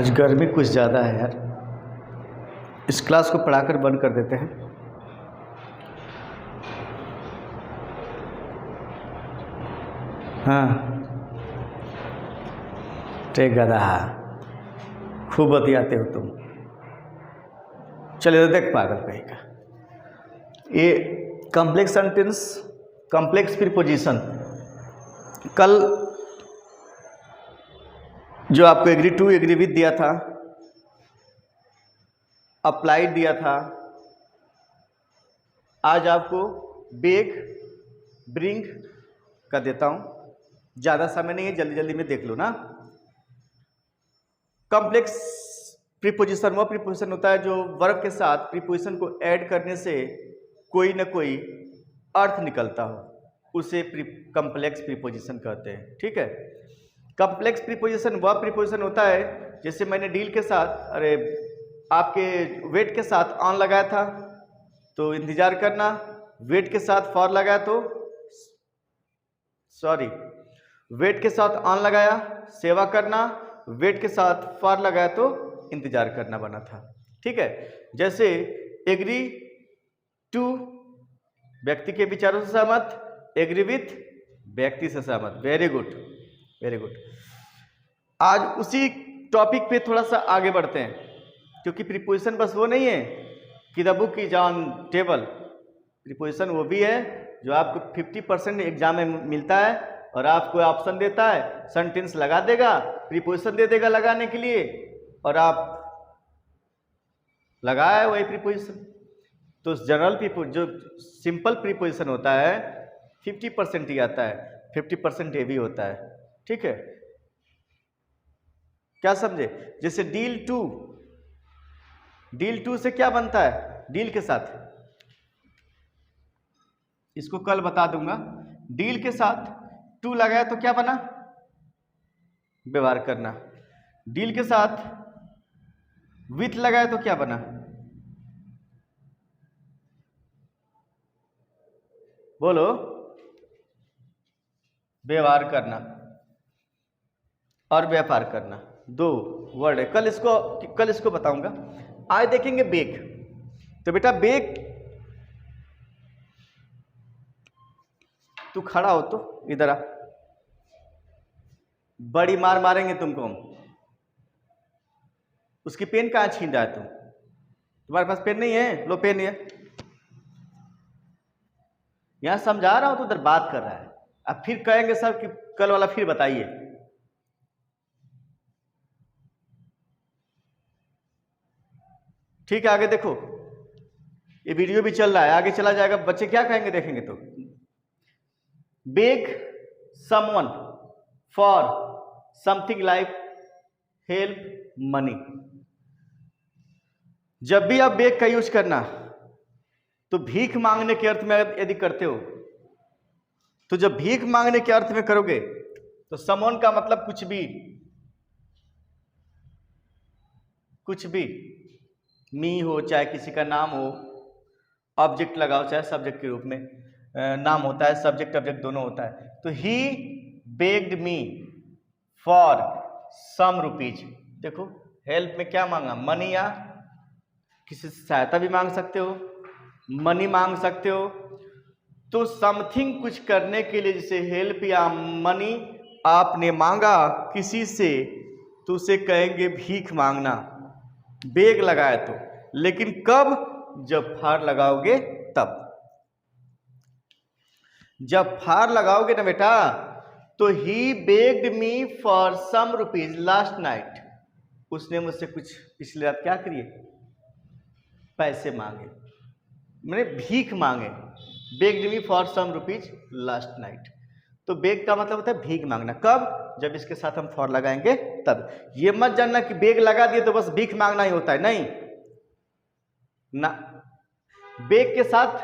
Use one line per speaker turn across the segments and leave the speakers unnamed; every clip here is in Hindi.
आज गर्मी कुछ ज़्यादा है यार। इस क्लास को पढ़ाकर बंद कर देते हैं। हाँ, टे गधा, खूब बतियाते हो तुम। चलिए देख पागल कहीं का। ये कॉम्प्लेक्स सेंटेंस, कॉम्प्लेक्स प्रीपोजिशन, कल जो आपको एग्री टू एग्री विद दिया था, अप्लाइड दिया था, आज आपको बेग ब्रिंग का देता हूं। ज़्यादा समय नहीं है, जल्दी जल्दी में देख लो ना। कॉम्प्लेक्स प्रीपोजिशन वह प्रीपोजिशन होता है जो वर्ब के साथ प्रीपोजिशन को ऐड करने से कोई ना कोई अर्थ निकलता हो, उसे कॉम्प्लेक्स प्रीपोजिशन कहते हैं। ठीक है। कॉम्प्लेक्स प्रीपोजिशन वह प्रीपोजिशन होता है जैसे मैंने डील के साथ आपके वेट के साथ ऑन लगाया था तो इंतजार करना, वेट के साथ फॉर लगाया तो वेट के साथ ऑन लगाया सेवा करना, वेट के साथ फॉर लगाया तो इंतजार करना बना था। ठीक है। जैसे एग्री टू व्यक्ति के विचारों से सहमत, एग्री विथ व्यक्ति से सहमत। Very good, very good. आज उसी टॉपिक पे थोड़ा सा आगे बढ़ते हैं, क्योंकि प्रीपोजिशन बस वो नहीं है कि the book is on table. Preposition वो भी है जो आपको 50% एग्जाम में मिलता है और आपको ऑप्शन देता है, सेंटेंस लगा देगा, प्रीपोजिशन दे देगा लगाने के लिए और आप लगाए वही प्रीपोजिशन। तो जनरल जो सिंपल प्रीपोजिशन होता है 50% ही आता है, 50% ये भी होता है। ठीक है, क्या समझे? जैसे डील टू से क्या बनता है? डील के साथ, इसको कल बता दूंगा। डील के साथ टू लगाया तो क्या बना? व्यवहार करना। डील के साथ विथ लगाया तो क्या बना? बोलो, व्यवहार करना और व्यापार करना, दो वर्ड है। कल इसको बताऊंगा। आज देखेंगे बेग। तो बेटा बेग, तू खड़ा हो तो इधर आ, बड़ी मार मारेंगे तुमको हम। उसकी पेन कहाँ छीन रहा है तुम? तुम्हारे पास पेन नहीं है? लो पेन है, यहां समझा रहा हूं तो उधर बात कर रहा है। अब फिर कहेंगे सर कि कल वाला फिर बताइए। ठीक है, आगे देखो, ये वीडियो भी चल रहा है, आगे चला जाएगा। बच्चे क्या कहेंगे देखेंगे तो। Beg someone for something like help money. जब भी आप बेग का यूज करना तो भीख मांगने के अर्थ में यदि करते हो, तो जब भीख मांगने के अर्थ में करोगे तो समवन का मतलब कुछ भी मी हो, चाहे किसी का नाम हो, ऑब्जेक्ट लगाओ चाहे सब्जेक्ट के रूप में नाम होता है, सब्जेक्ट ऑब्जेक्ट दोनों होता है। तो he begged me for some rupees. देखो हेल्प में क्या मांगा? मनी, या किसी से सहायता भी मांग सकते हो, मनी मांग सकते हो। तो समथिंग कुछ करने के लिए, जैसे हेल्प या मनी आपने मांगा किसी से, तो उसे कहेंगे भीख मांगना। बेग लगाया तो, लेकिन कब? जब फार लगाओगे तब। जब फार लगाओगे ना बेटा, तो he begged me for some rupees last night. उसने मुझसे कुछ पिछले रात क्या करिए? पैसे मांगे, मैंने भीख मांगे। Begged me for some rupees last night. तो बेग का मतलब होता है भीख मांगना। कब? जब इसके साथ हम फॉर लगाएंगे तब। ये मत जानना कि बेग लगा दिए तो बस भीख मांगना ही होता है, नहीं ना। बेग के साथ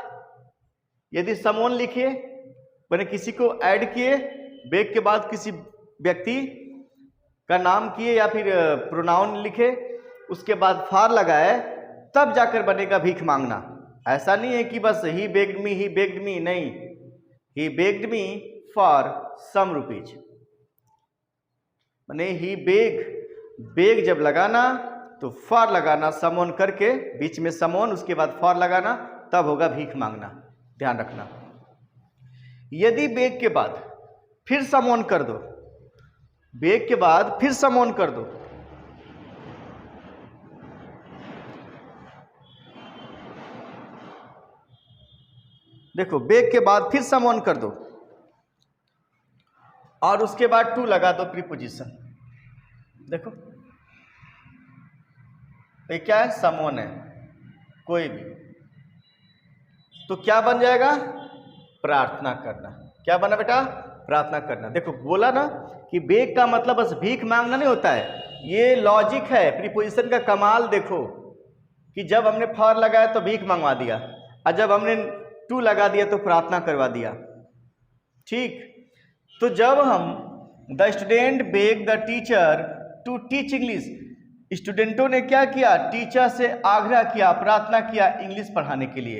यदि समवन लिखिए, मैंने किसी को ऐड किए, बेग के बाद किसी व्यक्ति का नाम किए या फिर प्रोनाउन लिखे, उसके बाद फार लगाए, तब जाकर बनेगा भीख मांगना। ऐसा नहीं है कि बस ही बेग्ड मी, नहीं, he begged me for some rupees, माने ही बेग बेग जब लगाना तो फॉर लगाना, समोन करके बीच में समोन, उसके बाद फॉर लगाना, तब होगा भीख मांगना, ध्यान रखना। यदि बेग के बाद फिर समोन कर दो, बेग के बाद फिर समोन कर दो, देखो बेग के बाद फिर समोन कर दो और उसके बाद टू लगा दो प्रीपोजिशन, देखो ये क्या है, समोन है कोई भी, तो क्या बन जाएगा, प्रार्थना करना। क्या बना बेटा, प्रार्थना करना। देखो बोला ना कि बेग का मतलब बस भीख मांगना नहीं होता है, ये लॉजिक है प्रीपोजिशन का कमाल। देखो कि जब हमने फॉर लगाया तो भीख मंगवा दिया, और जब हमने टू लगा दिया तो प्रार्थना करवा दिया। ठीक, तो जब हम the student beg the teacher to teach English, स्टूडेंटों ने क्या किया, टीचर से आग्रह किया, प्रार्थना किया इंग्लिश पढ़ाने के लिए,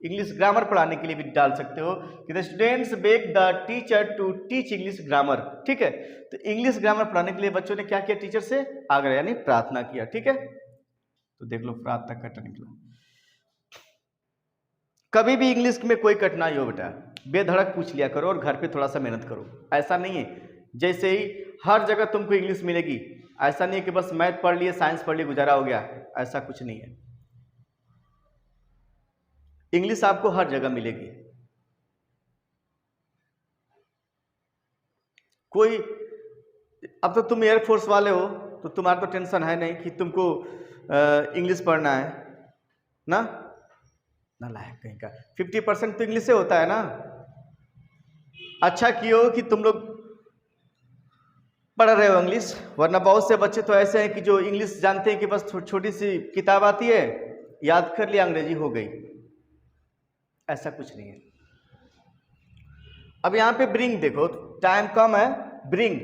इंग्लिश ग्रामर पढ़ाने के लिए भी डाल सकते हो कि the students beg the teacher to teach English grammar. ठीक है, तो इंग्लिश ग्रामर पढ़ाने के लिए बच्चों ने क्या किया, टीचर से आग्रह यानी प्रार्थना किया। ठीक है, तो देख लो प्रार्थना करना निकला। कभी भी इंग्लिश में कोई कठिनाई हो बेटा, बेधड़क पूछ लिया करो और घर पे थोड़ा सा मेहनत करो। ऐसा नहीं है जैसे ही हर जगह तुमको इंग्लिश मिलेगी, ऐसा नहीं है कि बस मैथ पढ़ लिए, साइंस पढ़ लिए, गुजारा हो गया, ऐसा कुछ नहीं है। इंग्लिश आपको हर जगह मिलेगी। कोई, अब तो तुम एयरफोर्स वाले हो तो तुम्हारा तो टेंशन है नहीं कि तुमको इंग्लिश पढ़ना है ना, ना लायक कहीं का। 50% तो इंग्लिश से होता है ना। अच्छा कियो कि तुम लोग पढ़ रहे हो इंग्लिश, वरना बहुत से बच्चे तो ऐसे हैं कि जो इंग्लिश जानते हैं कि बस छोटी सी किताब आती है, याद कर लिया, अंग्रेजी हो गई। ऐसा कुछ नहीं है। अब यहाँ पे ब्रिंग देखो, टाइम कम है, ब्रिंग,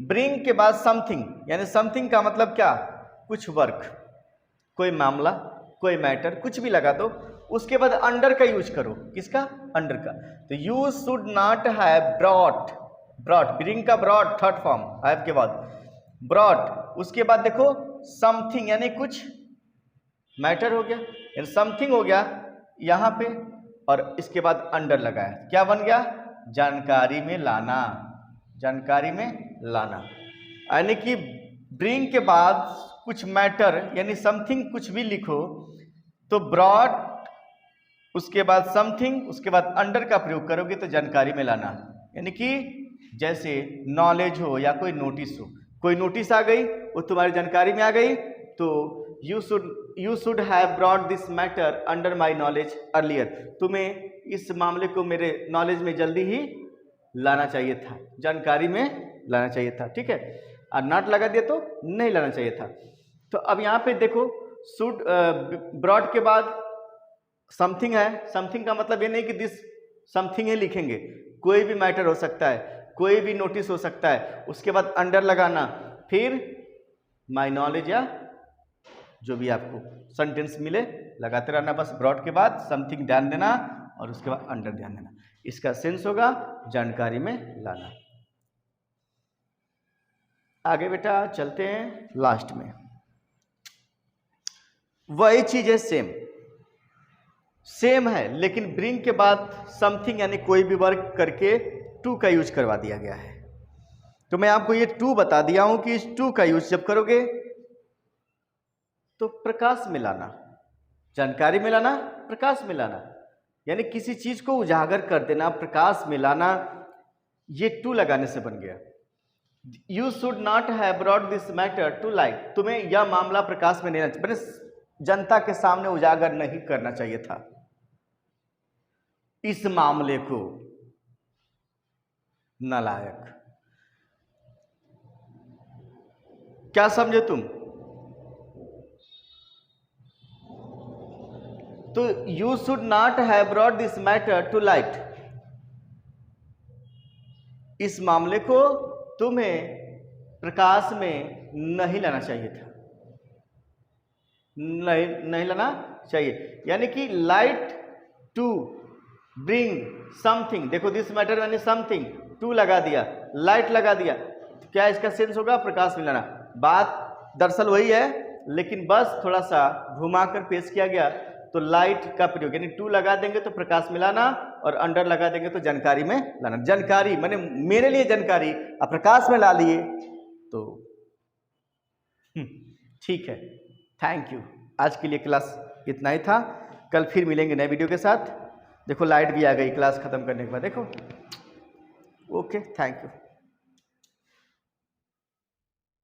ब्रिंग के बाद समथिंग, यानी समथिंग का मतलब क्या, कुछ वर्क, कोई मामला, कोई मैटर, कुछ भी लगा दो। उसके बाद अंडर का यूज करो, किसका, अंडर का। तो you should not have brought, brought, bring का ब्रॉट थर्ड फॉर्म, हैव के बाद ब्रॉट। उसके बाद देखो समथिंग यानी कुछ, मैटर हो गया, यानी समथिंग हो गया यहाँ पे, और इसके बाद अंडर लगाया, क्या बन गया, जानकारी में लाना, जानकारी में लाना। यानी कि ब्रिंग के बाद कुछ मैटर यानी समथिंग कुछ भी लिखो तो ब्रॉड, उसके बाद समथिंग, उसके बाद अंडर का प्रयोग करोगे तो जानकारी में लाना। यानी कि जैसे नॉलेज हो या कोई नोटिस हो, कोई नोटिस आ गई वो तुम्हारी जानकारी में आ गई, तो you should have brought this matter under my knowledge earlier, तुम्हें इस मामले को मेरे नॉलेज में जल्दी ही लाना चाहिए था, जानकारी में लाना चाहिए था। ठीक है, और नॉट लगा दिया तो नहीं लाना चाहिए था। तो अब यहाँ पे देखो शुड, ब्रॉड के बाद समथिंग है, समथिंग का मतलब ये नहीं कि दिस समथिंग ही लिखेंगे, कोई भी मैटर हो सकता है, कोई भी नोटिस हो सकता है। उसके बाद अंडर लगाना, फिर माई नॉलेज या जो भी आपको सेंटेंस मिले लगाते रहना, बस ब्रॉड के बाद समथिंग ध्यान देना और उसके बाद अंडर ध्यान देना। इसका सेंस होगा जानकारी में लाना। आगे बेटा चलते हैं लास्ट में, वही चीज है सेम, सेम है लेकिन ब्रिंग के बाद समथिंग यानी कोई भी वर्क करके टू का यूज करवा दिया गया है। तो मैं आपको ये टू बता दिया हूं कि इस टू का यूज जब करोगे तो प्रकाश में लाना, जानकारी में लाना, प्रकाश में लाना, यानी किसी चीज को उजागर कर देना, प्रकाश में लाना, ये टू लगाने से बन गया। You should not have brought this matter to light, तुम्हें यह मामला प्रकाश में लेना चाहिए, जनता के सामने उजागर नहीं करना चाहिए था इस मामले को, नालायक। क्या समझे तुम? तो you should not have brought this matter to light, इस मामले को तुम्हें प्रकाश में नहीं लाना चाहिए था, नहीं लाना चाहिए। यानी कि लाइट टू ब्रिंग समथिंग, देखो दिस मैटर यानी समथिंग, टू लगा दिया, लाइट लगा दिया, तो क्या इसका सेंस होगा, प्रकाश में लाना। बात दरअसल वही है, लेकिन बस थोड़ा सा घुमाकर पेश किया गया। तो लाइट का प्रयोग यानी टू लगा देंगे तो प्रकाश में लाना, और अंडर लगा देंगे तो जानकारी में लाना। जानकारी माने मेरे लिए जानकारी, अब प्रकाश में ला लिए तो ठीक है। Thank you. आज के लिए क्लास इतना ही था। कल फिर मिलेंगे नए वीडियो के साथ। देखो लाइट भी आ गई क्लास खत्म करने के बाद, देखो। Okay, thank you.